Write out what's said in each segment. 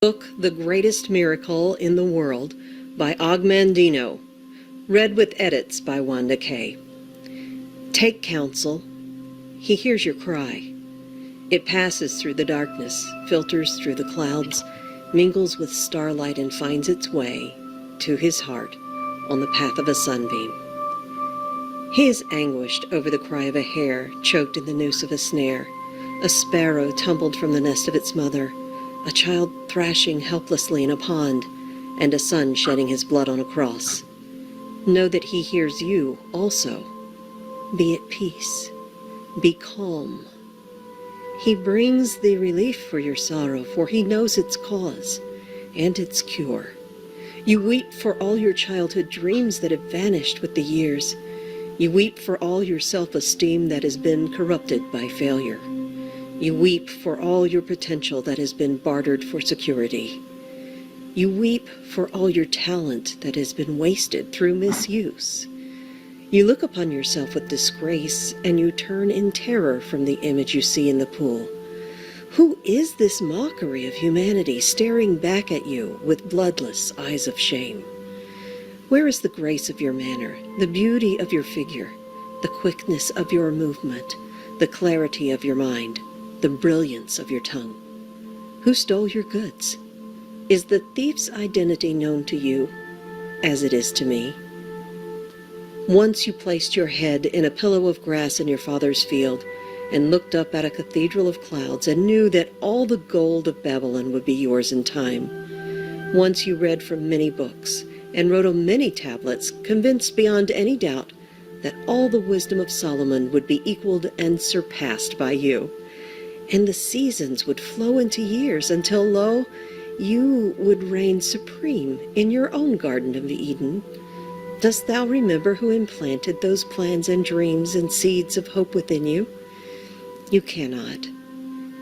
Book The Greatest Miracle in the World by Ogmandino, read with edits by Wanda Kay. Take counsel. He hears your cry. It passes through the darkness, filters through the clouds, mingles with starlight, and finds its way to his heart on the path of a sunbeam. He is anguished over the cry of a hare choked in the noose of a snare, a sparrow tumbled from the nest of its mother, a child thrashing helplessly in a pond, and a son shedding his blood on a cross. Know that he hears you also. Be at peace. Be calm. He brings the relief for your sorrow, for he knows its cause and its cure. You weep for all your childhood dreams that have vanished with the years. You weep for all your self-esteem that has been corrupted by failure. You weep for all your potential that has been bartered for security. You weep for all your talent that has been wasted through misuse. You look upon yourself with disgrace, and you turn in terror from the image you see in the pool. Who is this mockery of humanity staring back at you with bloodless eyes of shame? Where is the grace of your manner, the beauty of your figure, the quickness of your movement, the clarity of your mind, the brilliance of your tongue? Who stole your goods? Is the thief's identity known to you, as it is to me? Once you placed your head in a pillow of grass in your father's field, and looked up at a cathedral of clouds, and knew that all the gold of Babylon would be yours in time. Once you read from many books, and wrote on many tablets, convinced beyond any doubt that all the wisdom of Solomon would be equaled and surpassed by you. And the seasons would flow into years until, lo, you would reign supreme in your own Garden of Eden. Dost thou remember who implanted those plans and dreams and seeds of hope within you? You cannot.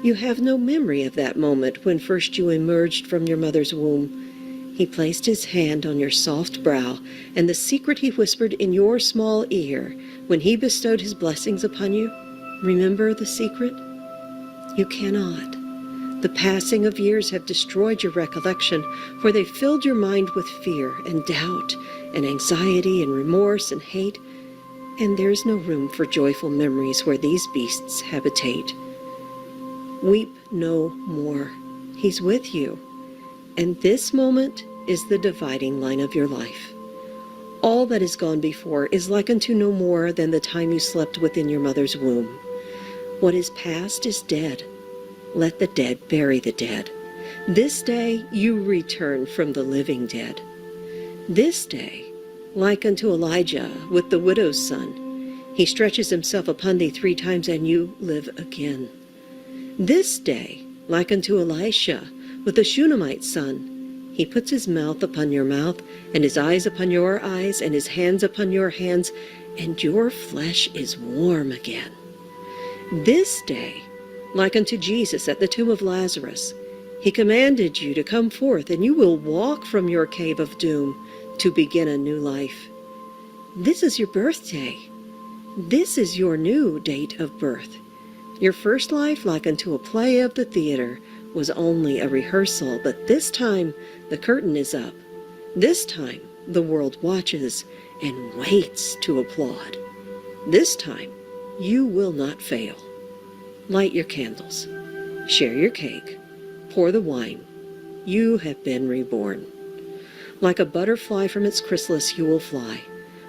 You have no memory of that moment when first you emerged from your mother's womb. He placed his hand on your soft brow, and the secret he whispered in your small ear when he bestowed his blessings upon you. Remember the secret? You cannot. The passing of years have destroyed your recollection, for they filled your mind with fear and doubt and anxiety and remorse and hate, and there is no room for joyful memories where these beasts habitate. Weep no more. He's with you, and this moment is the dividing line of your life. All that is gone before is like unto no more than the time you slept within your mother's womb. What is past is dead. Let the dead bury the dead. This day you return from the living dead. This day, like unto Elijah with the widow's son, he stretches himself upon thee 3 times, and you live again. This day, like unto Elisha with the Shunammite son, he puts his mouth upon your mouth, and his eyes upon your eyes, and his hands upon your hands, and your flesh is warm again. This day, like unto Jesus at the tomb of Lazarus, he commanded you to come forth, and you will walk from your cave of doom to begin a new life. This is your birthday. This is your new date of birth. Your first life, like unto a play of the theater, was only a rehearsal, but this time the curtain is up. This time the world watches and waits to applaud. This time you will not fail. Light your candles. Share your cake. Pour the wine. You have been reborn. Like a butterfly from its chrysalis you will fly.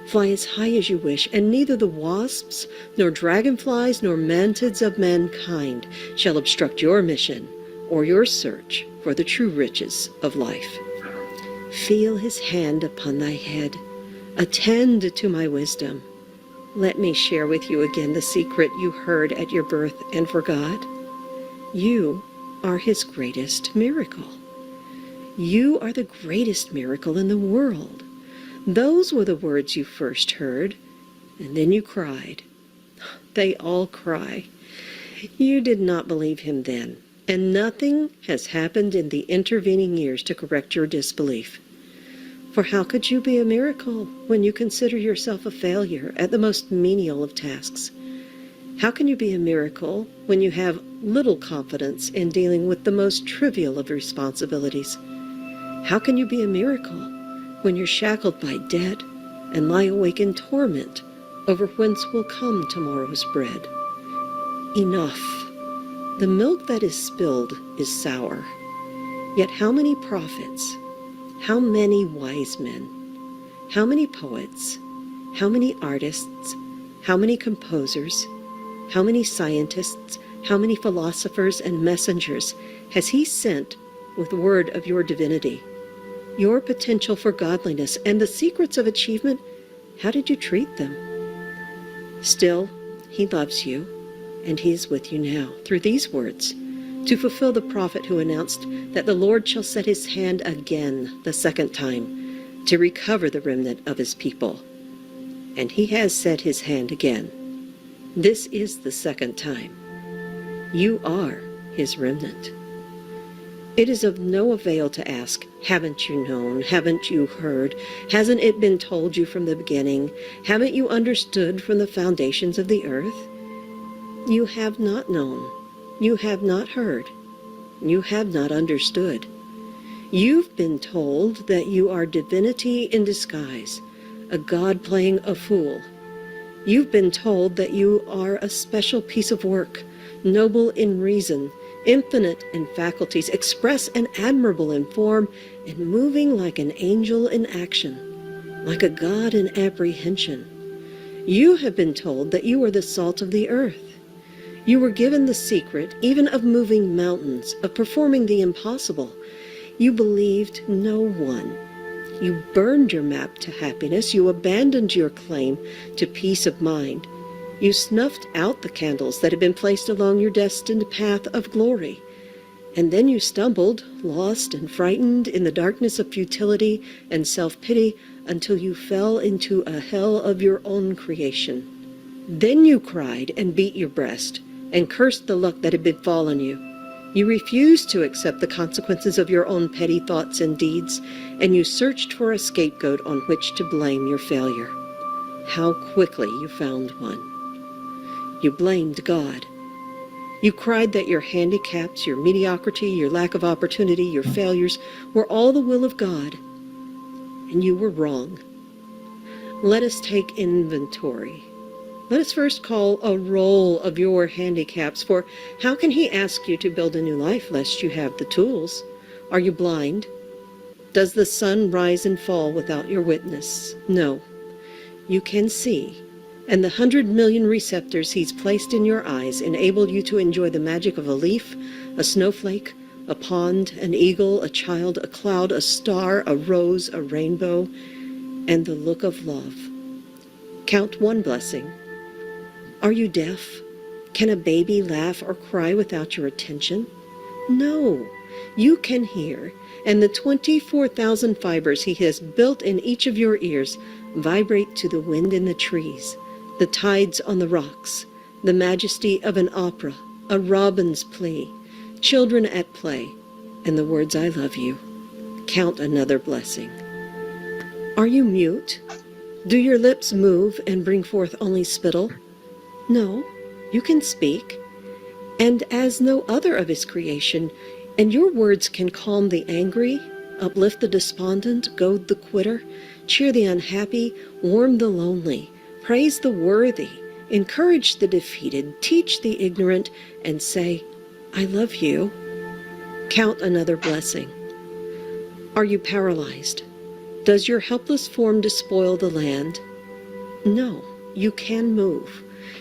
Fly as high as you wish, and neither the wasps, nor dragonflies, nor mantids of mankind shall obstruct your mission or your search for the true riches of life. Feel his hand upon thy head. Attend to my wisdom. Let me share with you again the secret you heard at your birth and forgot. You are his greatest miracle. You are the greatest miracle in the world. Those were the words you first heard, and then you cried. They all cry. You did not believe him then, and nothing has happened in the intervening years to correct your disbelief. For how could you be a miracle when you consider yourself a failure at the most menial of tasks? How can you be a miracle when you have little confidence in dealing with the most trivial of responsibilities? How can you be a miracle when you're shackled by debt and lie awake in torment over whence will come tomorrow's bread? Enough. The milk that is spilled is sour. Yet how many prophets, how many wise men, how many poets, how many artists, how many composers, how many scientists, how many philosophers and messengers has he sent with word of your divinity, your potential for godliness, and the secrets of achievement? How did you treat them? Still, he loves you, and he is with you now, through these words, to fulfill the prophet who announced that the Lord shall set his hand again the second time to recover the remnant of his people. And he has set his hand again. This is the second time. You are his remnant. It is of no avail to ask, haven't you known? Haven't you heard? Hasn't it been told you from the beginning? Haven't you understood from the foundations of the earth? You have not known. You have not heard. You have not understood. You've been told that you are divinity in disguise, a god playing a fool. You've been told that you are a special piece of work, noble in reason, infinite in faculties, express and admirable in form, and moving like an angel in action, like a god in apprehension. You have been told that you are the salt of the earth. You were given the secret even of moving mountains, of performing the impossible. You believed no one. You burned your map to happiness. You abandoned your claim to peace of mind. You snuffed out the candles that had been placed along your destined path of glory. And then you stumbled, lost and frightened in the darkness of futility and self-pity until you fell into a hell of your own creation. Then you cried and beat your breast and cursed the luck that had befallen you. You refused to accept the consequences of your own petty thoughts and deeds, and you searched for a scapegoat on which to blame your failure. How quickly you found one. You blamed God. You cried that your handicaps, your mediocrity, your lack of opportunity, your failures were all the will of God, and you were wrong. Let us take inventory. Let us first call a roll of your handicaps, for how can he ask you to build a new life lest you have the tools? Are you blind? Does the sun rise and fall without your witness? No. You can see, and the 100 million receptors he's placed in your eyes enable you to enjoy the magic of a leaf, a snowflake, a pond, an eagle, a child, a cloud, a star, a rose, a rainbow, and the look of love. Count one blessing. Are you deaf? Can a baby laugh or cry without your attention? No, you can hear, and the 24,000 fibers he has built in each of your ears vibrate to the wind in the trees, the tides on the rocks, the majesty of an opera, a robin's plea, children at play, and the words I love you. Count another blessing. Are you mute? Do your lips move and bring forth only spittle? No, you can speak, and as no other of his creation, and your words can calm the angry, uplift the despondent, goad the quitter, cheer the unhappy, warm the lonely, praise the worthy, encourage the defeated, teach the ignorant, and say, I love you. Count another blessing. Are you paralyzed? Does your helpless form despoil the land? No, you can move.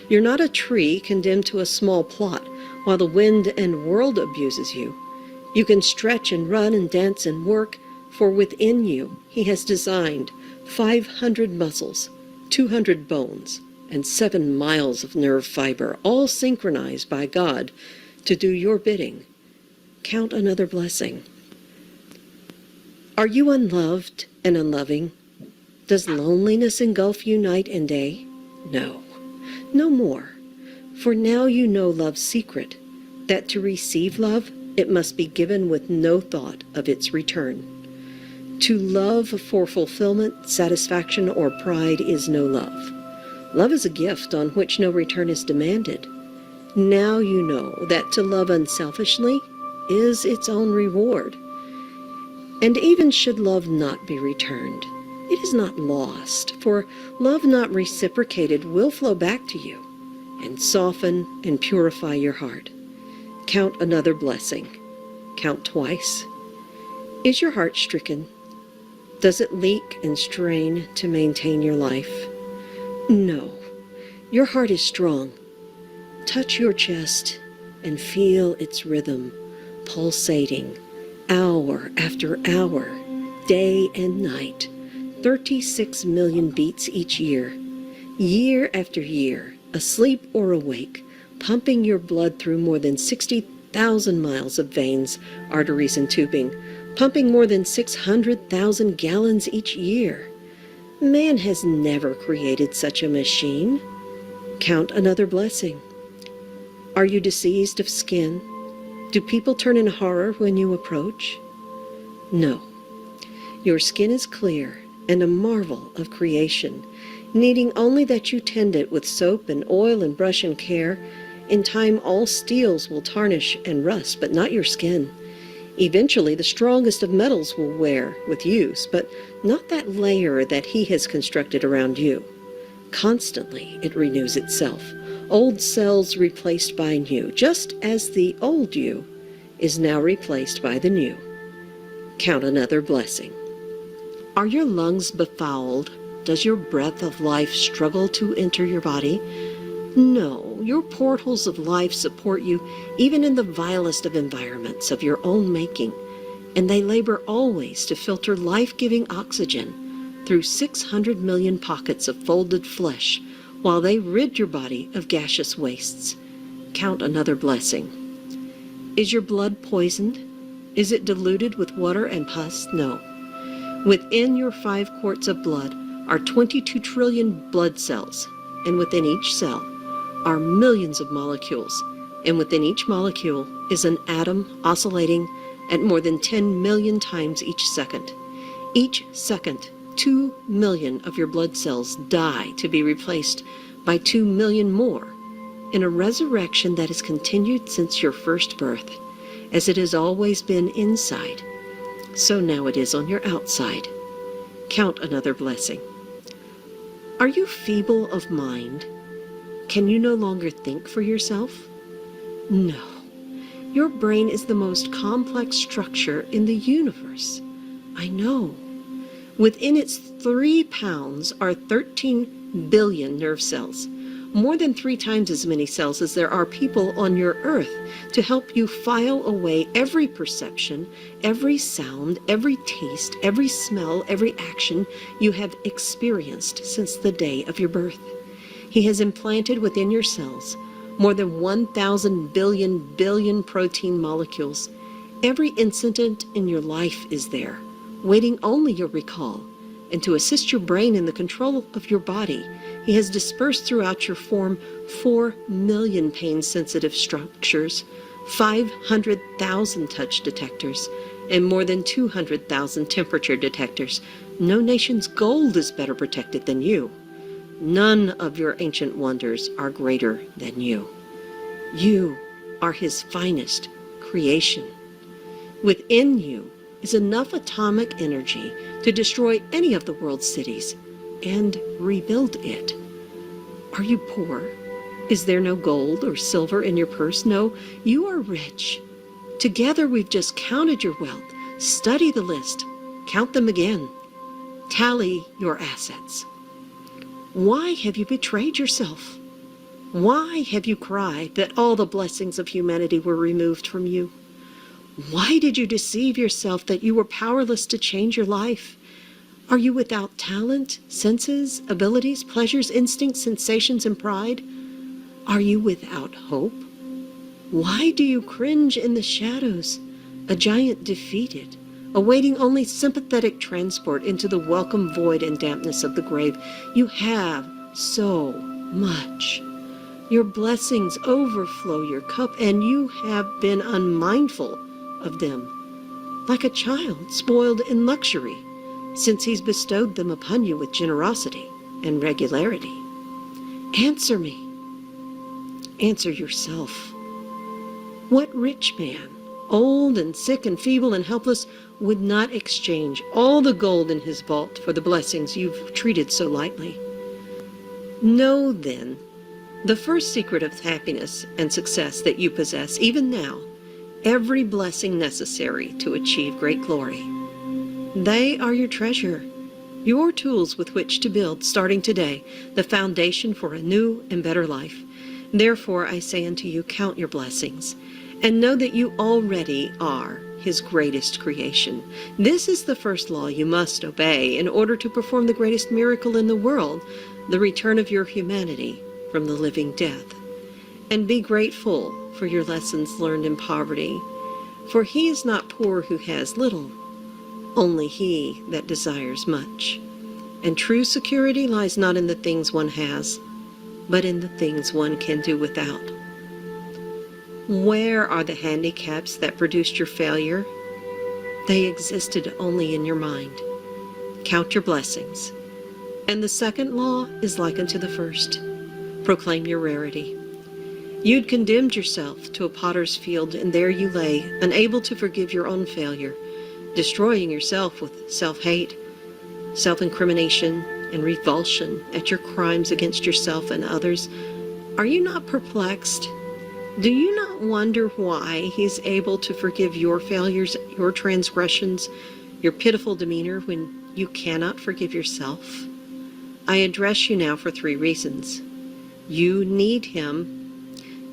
You're not a tree condemned to a small plot while the wind and world abuses you. You can stretch and run and dance and work, for within you he has designed 500 muscles, 200 bones, and 7 miles of nerve fiber, all synchronized by God to do your bidding. Count another blessing. Are you unloved and unloving? Does loneliness engulf you night and day? No. No more, for now you know love's secret, that to receive love, it must be given with no thought of its return. To love for fulfillment, satisfaction, or pride is no love. Love is a gift on which no return is demanded. Now you know that to love unselfishly is its own reward. And even should love not be returned, it is not lost, for love not reciprocated will flow back to you and soften and purify your heart. Count another blessing. Count twice. Is your heart stricken? Does it leak and strain to maintain your life? No, your heart is strong. Touch your chest and feel its rhythm, pulsating, hour after hour, day and night, 36 million beats each year, year after year, asleep or awake, pumping your blood through more than 60,000 miles of veins, arteries, and tubing, pumping more than 600,000 gallons each year. Man has never created such a machine. Count another blessing. Are you diseased of skin? Do people turn in horror when you approach? No. Your skin is clear and a marvel of creation, needing only that you tend it with soap and oil and brush and care. In time, all steels will tarnish and rust, but not your skin. Eventually, the strongest of metals will wear with use, but not that layer that he has constructed around you. Constantly, it renews itself. Old cells replaced by new, just as the old you is now replaced by the new. Count another blessing. Are your lungs befouled? Does your breath of life struggle to enter your body? No, your portals of life support you even in the vilest of environments of your own making, and they labor always to filter life-giving oxygen through 600 million pockets of folded flesh while they rid your body of gaseous wastes. Count another blessing. Is your blood poisoned? Is it diluted with water and pus? No. Within your 5 quarts of blood are 22 trillion blood cells, and within each cell are millions of molecules, and within each molecule is an atom oscillating at more than 10 million times each second. Each second, 2 million of your blood cells die to be replaced by 2 million more in a resurrection that has continued since your first birth. As it has always been inside, so now it is on your outside. Count another blessing. Are you feeble of mind? Can you no longer think for yourself? No. Your brain is the most complex structure in the universe. I know. Within its 3 pounds are 13 billion nerve cells, more than 3 times as many cells as there are people on your earth, to help you file away every perception, every sound, every taste, every smell, every action you have experienced since the day of your birth. He has implanted within your cells more than 1,000 billion protein molecules. Every incident in your life is there, waiting only your recall. And to assist your brain in the control of your body, he has dispersed throughout your form 4 million pain-sensitive structures, 500,000 touch detectors, and more than 200,000 temperature detectors. No nation's gold is better protected than you. None of your ancient wonders are greater than you. You are his finest creation. Within you is enough atomic energy to destroy any of the world's cities and rebuild it. Are you poor? Is there no gold or silver in your purse? No, you are rich. Together we've just counted your wealth. Study the list. Count them again. Tally your assets. Why have you betrayed yourself? Why have you cried that all the blessings of humanity were removed from you? Why did you deceive yourself that you were powerless to change your life? Are you without talent, senses, abilities, pleasures, instincts, sensations, and pride? Are you without hope? Why do you cringe in the shadows, a giant defeated, awaiting only sympathetic transport into the welcome void and dampness of the grave? You have so much. Your blessings overflow your cup, and you have been unmindful of them, like a child spoiled in luxury, since he's bestowed them upon you with generosity and regularity. Answer me. Answer yourself. What rich man, old and sick and feeble and helpless, would not exchange all the gold in his vault for the blessings you've treated so lightly? Know, then, the first secret of happiness and success that you possess, even now, every blessing necessary to achieve great glory. They are your treasure, your tools with which to build, starting today, the foundation for a new and better life. Therefore, I say unto you, count your blessings, and know that you already are His greatest creation. This is the first law you must obey in order to perform the greatest miracle in the world, the return of your humanity from the living death. And be grateful for your lessons learned in poverty, for he is not poor who has little, only he that desires much. And true security lies not in the things one has, but in the things one can do without. Where are the handicaps that produced your failure? They existed only in your mind. Count your blessings. And the second law is like unto the first. Proclaim your rarity. You'd condemned yourself to a potter's field, and there you lay, unable to forgive your own failure, destroying yourself with self-hate, self-incrimination, and revulsion at your crimes against yourself and others. Are you not perplexed? Do you not wonder why He's able to forgive your failures, your transgressions, your pitiful demeanor when you cannot forgive yourself? I address you now for 3 reasons. You need Him.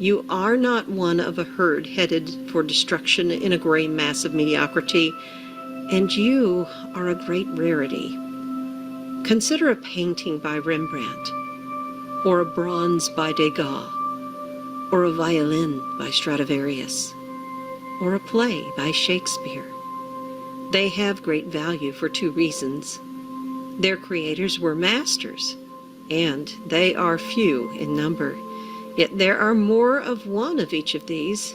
You are not one of a herd headed for destruction in a gray mass of mediocrity, and you are a great rarity. Consider a painting by Rembrandt, or a bronze by Degas, or a violin by Stradivarius, or a play by Shakespeare. They have great value for 2 reasons. Their creators were masters, and they are few in number. Yet there are more of one of each of these.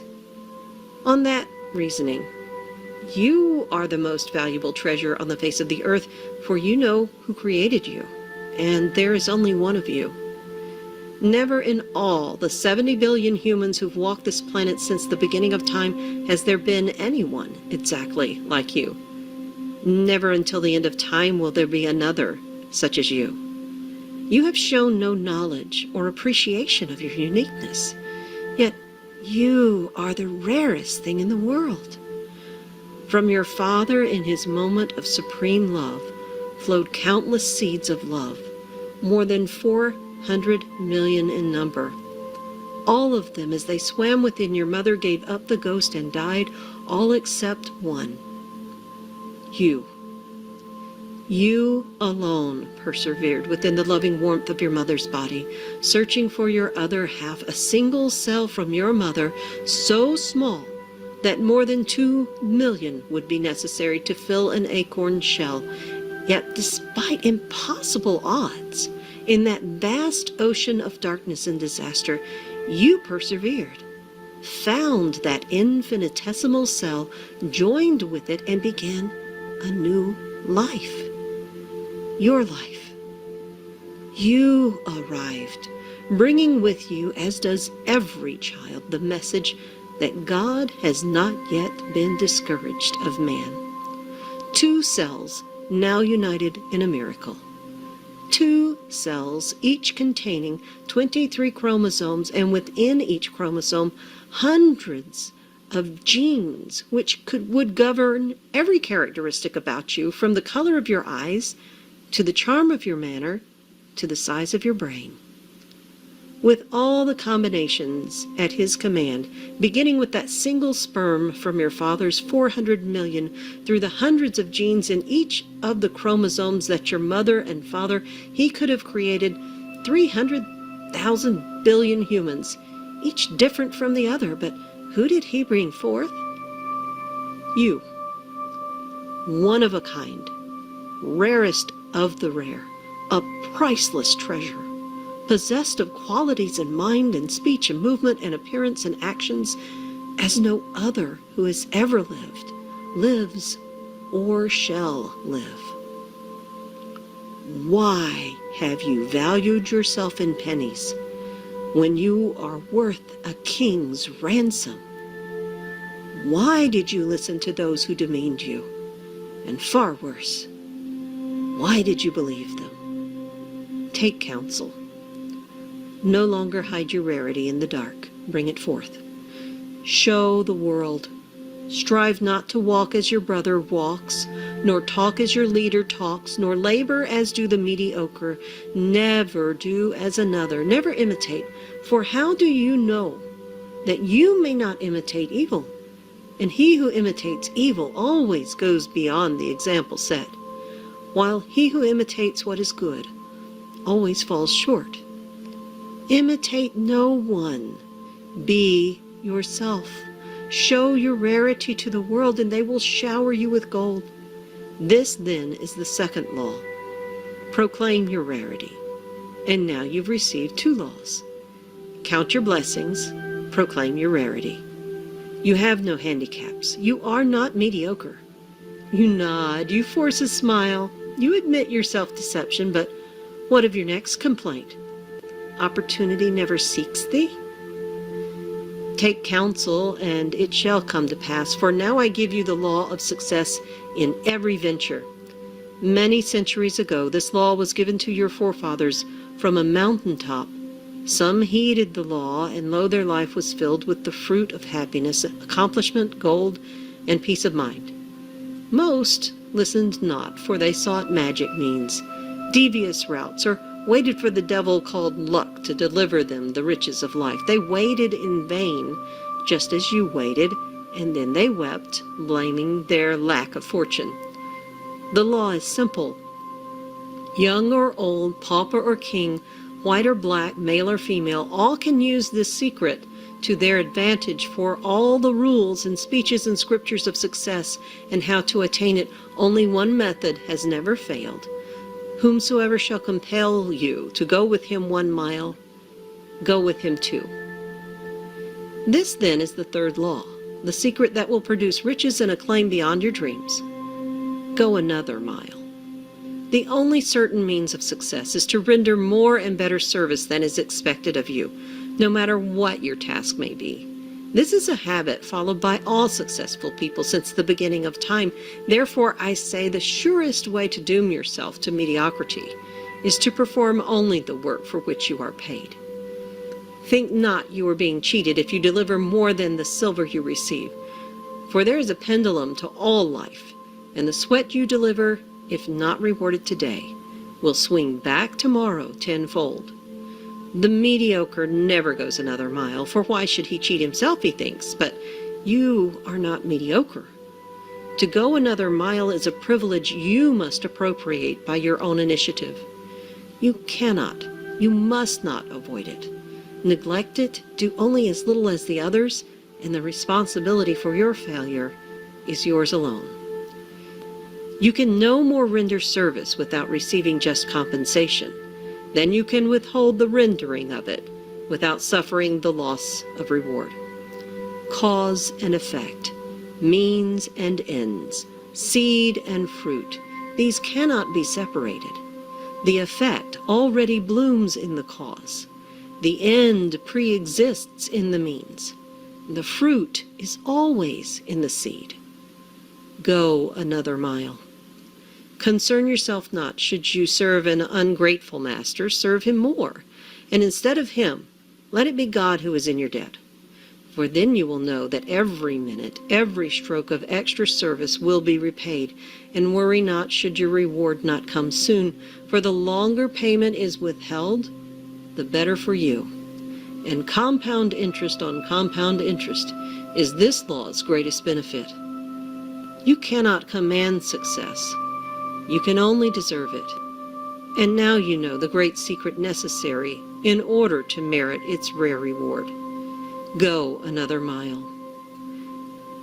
On that reasoning, you are the most valuable treasure on the face of the earth, for you know who created you, and there is only one of you. Never in all the 70 billion humans who've walked this planet since the beginning of time has there been anyone exactly like you. Never until the end of time will there be another such as you. You have shown no knowledge or appreciation of your uniqueness, yet you are the rarest thing in the world. From your Father in His moment of supreme love flowed countless seeds of love, more than 400 million in number. All of them, as they swam within your mother, gave up the ghost and died, all except one. You. You alone persevered within the loving warmth of your mother's body, searching for your other half, a single cell from your mother, so small that more than 2 million would be necessary to fill an acorn shell. Yet despite impossible odds, in that vast ocean of darkness and disaster, you persevered, found that infinitesimal cell, joined with it, and began a new life. Your life. You arrived, bringing with you, as does every child, the message that God has not yet been discouraged of man. 2 cells now united in a miracle. 2 cells, each containing 23 chromosomes, and within each chromosome, hundreds of genes which would govern every characteristic about you, from the color of your eyes to the charm of your manner, to the size of your brain. With all the combinations at His command, beginning with that single sperm from your father's 400 million, through the hundreds of genes in each of the chromosomes that your mother and father, He could have created 300,000 billion humans, each different from the other. But who did He bring forth? You. One of a kind, rarest of the rare, a priceless treasure, possessed of qualities in mind and speech and movement and appearance and actions as no other who has ever lived, lives, or shall live. Why have you valued yourself in pennies when you are worth a king's ransom? Why did you listen to those who demeaned you? And far worse, why did you believe them? Take counsel. No longer hide your rarity in the dark. Bring it forth. Show the world. Strive not to walk as your brother walks, nor talk as your leader talks, nor labor as do the mediocre. Never do as another. Never imitate. For how do you know that you may not imitate evil? And he who imitates evil always goes beyond the example set, while he who imitates what is good always falls short. Imitate no one. Be yourself. Show your rarity to the world, and they will shower you with gold. This, then, is the second law. Proclaim your rarity. And now you've received 2 laws. Count your blessings. Proclaim your rarity. You have no handicaps. You are not mediocre. You nod. You force a smile. You admit your self-deception, but what of your next complaint? Opportunity never seeks thee? Take counsel, and it shall come to pass, for now I give you the law of success in every venture. Many centuries ago, this law was given to your forefathers from a mountaintop. Some heeded the law, and lo, their life was filled with the fruit of happiness, accomplishment, gold, and peace of mind. Most listened not, for they sought magic means, devious routes, or waited for the devil called luck to deliver them the riches of life. They waited in vain, just as you waited, and then they wept, blaming their lack of fortune. The law is simple. Young or old, pauper or king, white or black, male or female, all can use this secret to their advantage, for all the rules and speeches and scriptures of success and how to attain it, only one method has never failed. Whomsoever shall compel you to go with him 1 mile, go with him 2. This then is the third law, the secret that will produce riches and acclaim beyond your dreams. Go another mile. The only certain means of success is to render more and better service than is expected of you, no matter what your task may be. This is a habit followed by all successful people since the beginning of time. Therefore, I say the surest way to doom yourself to mediocrity is to perform only the work for which you are paid. Think not you are being cheated if you deliver more than the silver you receive, for there is a pendulum to all life, and the sweat you deliver, if not rewarded today, will swing back tomorrow tenfold. The mediocre never goes another mile, for why should he cheat himself, he thinks, but you are not mediocre. To go another mile is a privilege you must appropriate by your own initiative. You cannot, you must not avoid it. Neglect it, do only as little as the others, and the responsibility for your failure is yours alone. You can no more render service without receiving just compensation than you can withhold the rendering of it without suffering the loss of reward. Cause and effect, means and ends, seed and fruit, these cannot be separated. The effect already blooms in the cause. The end pre-exists in the means. The fruit is always in the seed. Go another mile. Concern yourself not. Should you serve an ungrateful master, serve him more. And instead of him, let it be God who is in your debt. For then you will know that every minute, every stroke of extra service will be repaid. And worry not should your reward not come soon. For the longer payment is withheld, the better for you. And compound interest on compound interest is this law's greatest benefit. You cannot command success. You can only deserve it. And now you know the great secret necessary in order to merit its rare reward. Go another mile.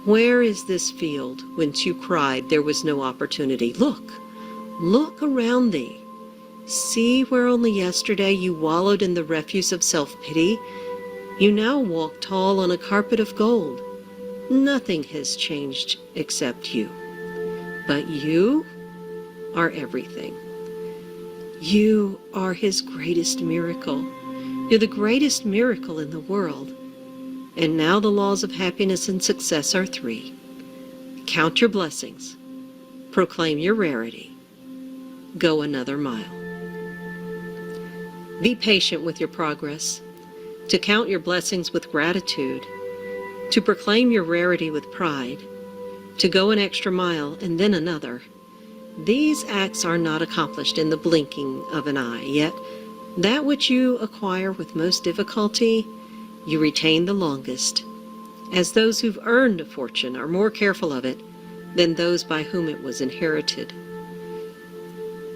Where is this field whence you cried there was no opportunity? Look, look around thee. See where only yesterday you wallowed in the refuse of self-pity. You now walk tall on a carpet of gold. Nothing has changed except you. But you are everything. You are his greatest miracle, You're the greatest miracle in the world. And now the laws of happiness and success are 3. Count your blessings. Proclaim your rarity. Go another mile. Be patient with your progress. To count your blessings with gratitude. To proclaim your rarity with pride. To go an extra mile and then another. These acts are not accomplished in the blinking of an eye, yet that which you acquire with most difficulty, you retain the longest, as those who've earned a fortune are more careful of it than those by whom it was inherited.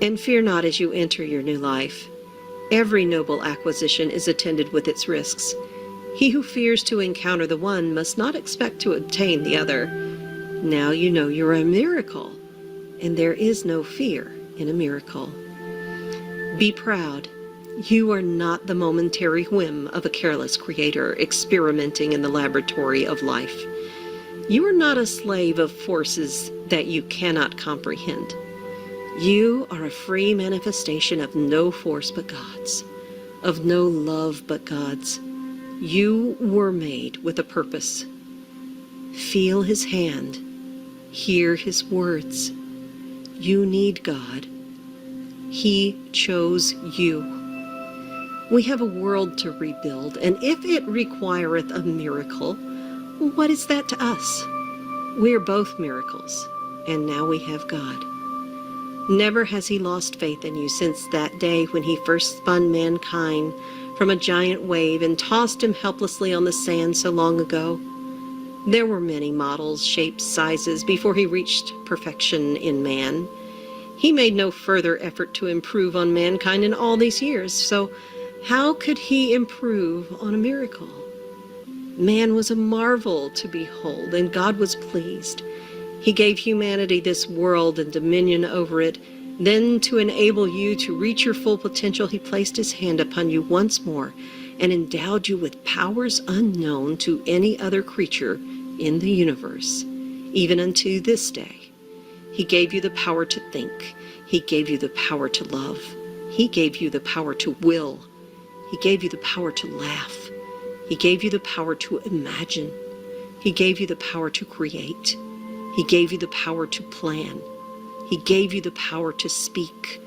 And fear not as you enter your new life. Every noble acquisition is attended with its risks. He who fears to encounter the one must not expect to obtain the other. Now you know you're a miracle, and there is no fear in a miracle. Be proud. You are not the momentary whim of a careless creator experimenting in the laboratory of life. You are not a slave of forces that you cannot comprehend. You are a free manifestation of no force but God's, of no love but God's. You were made with a purpose. Feel His hand. Hear His words. You need God. He chose you. We have a world to rebuild, and if it requireth a miracle, what is that to us? We are both miracles, and now we have God. Never has He lost faith in you since that day when He first spun mankind from a giant wave and tossed him helplessly on the sand so long ago. There were many models, shapes, sizes before He reached perfection in man. He made no further effort to improve on mankind in all these years, so how could He improve on a miracle? Man was a marvel to behold, and God was pleased. He gave humanity this world and dominion over it. Then, to enable you to reach your full potential, He placed His hand upon you once more and endowed you with powers unknown to any other creature in the universe, even unto this day. He gave you the power to think. He gave you the power to love. He gave you the power to will. He gave you the power to laugh. He gave you the power to imagine. He gave you the power to create. He gave you the power to plan. He gave you the power to speak.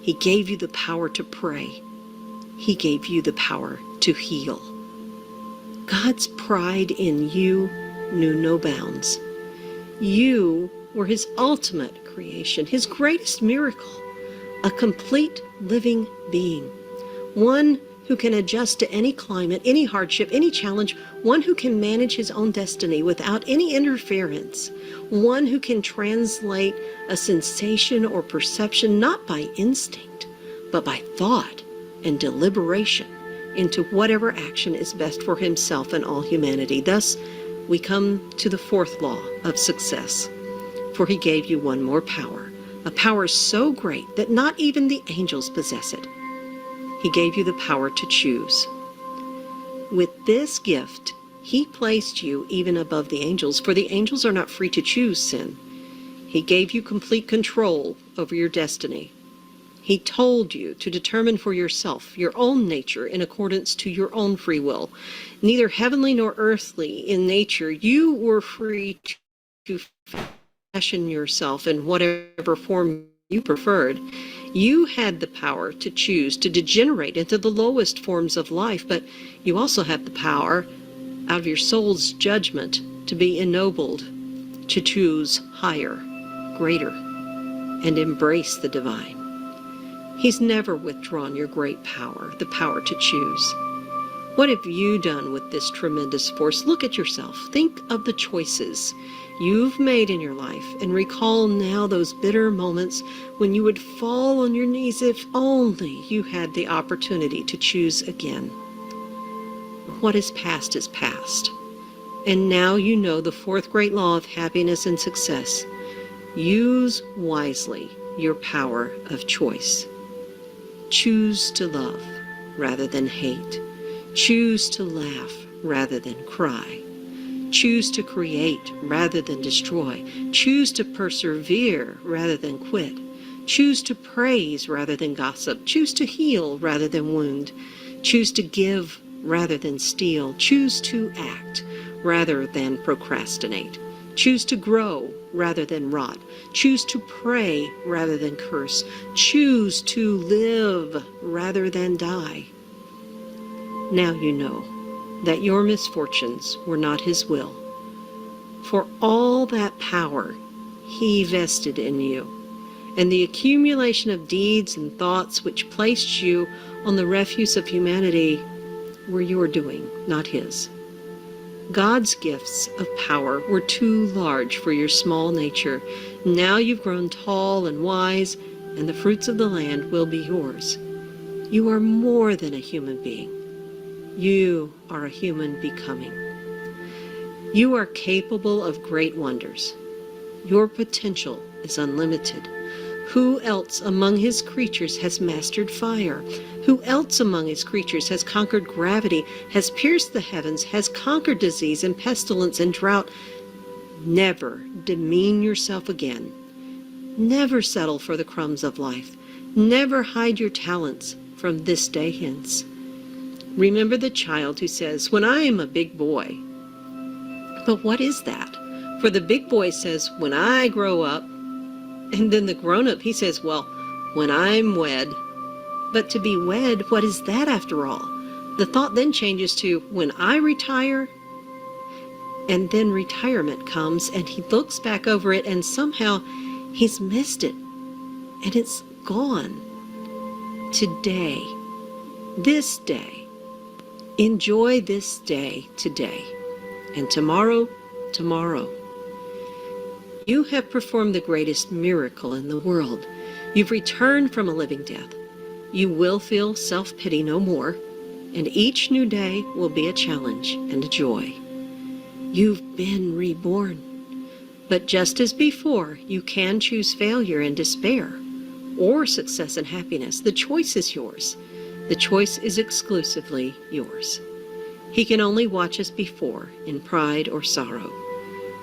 He gave you the power to pray. He gave you the power to heal. God's pride in you knew no bounds. You were His ultimate creation, His greatest miracle, a complete living being, one who can adjust to any climate, any hardship, any challenge, one who can manage his own destiny without any interference, one who can translate a sensation or perception not by instinct, but by thought and deliberation into whatever action is best for himself and all humanity. Thus, we come to the 4th law of success. For He gave you one more power, a power so great that not even the angels possess it. He gave you the power to choose. With this gift, He placed you even above the angels, for the angels are not free to choose sin. He gave you complete control over your destiny. He told you to determine for yourself your own nature in accordance to your own free will. Neither heavenly nor earthly in nature, you were free to fashion yourself in whatever form you preferred. You had the power to choose to degenerate into the lowest forms of life, but you also have the power, out of your soul's judgment, to be ennobled, to choose higher, greater, and embrace the divine. He's never withdrawn your great power, the power to choose. What have you done with this tremendous force? Look at yourself. Think of the choices you've made in your life and recall now those bitter moments when you would fall on your knees if only you had the opportunity to choose again. What is past is past. And now you know the 4th great law of happiness and success. Use wisely your power of choice. Choose to love rather than hate. Choose to laugh rather than cry. Choose to create rather than destroy. Choose to persevere rather than quit. Choose to praise rather than gossip. Choose to heal rather than wound. Choose to give rather than steal. Choose to act rather than procrastinate. Choose to grow rather than rot. Choose to pray rather than curse. Choose to live rather than die. Now you know that your misfortunes were not his will. For all that power he vested in you, and the accumulation of deeds and thoughts which placed you on the refuse of humanity were your doing, not his. God's gifts of power were too large for your small nature. Now you've grown tall and wise, and the fruits of the land will be yours. You are more than a human being. You are a human becoming. You are capable of great wonders. Your potential is unlimited. Who else among his creatures has mastered fire? Who else among his creatures has conquered gravity, has pierced the heavens, has conquered disease and pestilence and drought? Never demean yourself again. Never settle for the crumbs of life. Never hide your talents from this day hence. Remember the child who says, "When I am a big boy." But what is that? For the big boy says, "When I grow up." And then the grown-up, he says, "Well, when I'm wed." But to be wed, what is that after all? The thought then changes to, "When I retire." And then retirement comes, and he looks back over it, and somehow he's missed it. And it's gone. Today. This day. Enjoy this day today. And tomorrow, tomorrow. You have performed the greatest miracle in the world. You've returned from a living death. You will feel self-pity no more, and each new day will be a challenge and a joy. You've been reborn. But just as before, you can choose failure and despair, or success and happiness. The choice is yours. The choice is exclusively yours. He can only watch us before in pride or sorrow.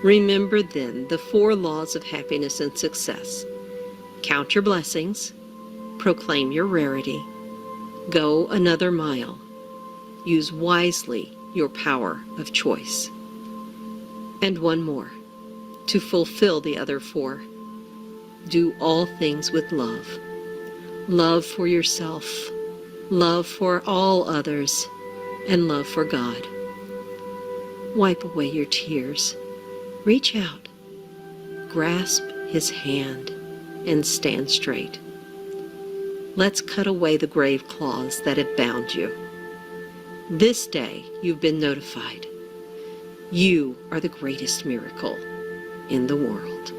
Remember then the 4 laws of happiness and success. Count your blessings, proclaim your rarity, go another mile, use wisely your power of choice. And one more, to fulfill the other 4. Do all things with love. Love for yourself, love for all others, and love for God. Wipe away your tears. Reach out, grasp his hand, and stand straight. Let's cut away the grave claws that have bound you. This day you've been notified. You are the greatest miracle in the world.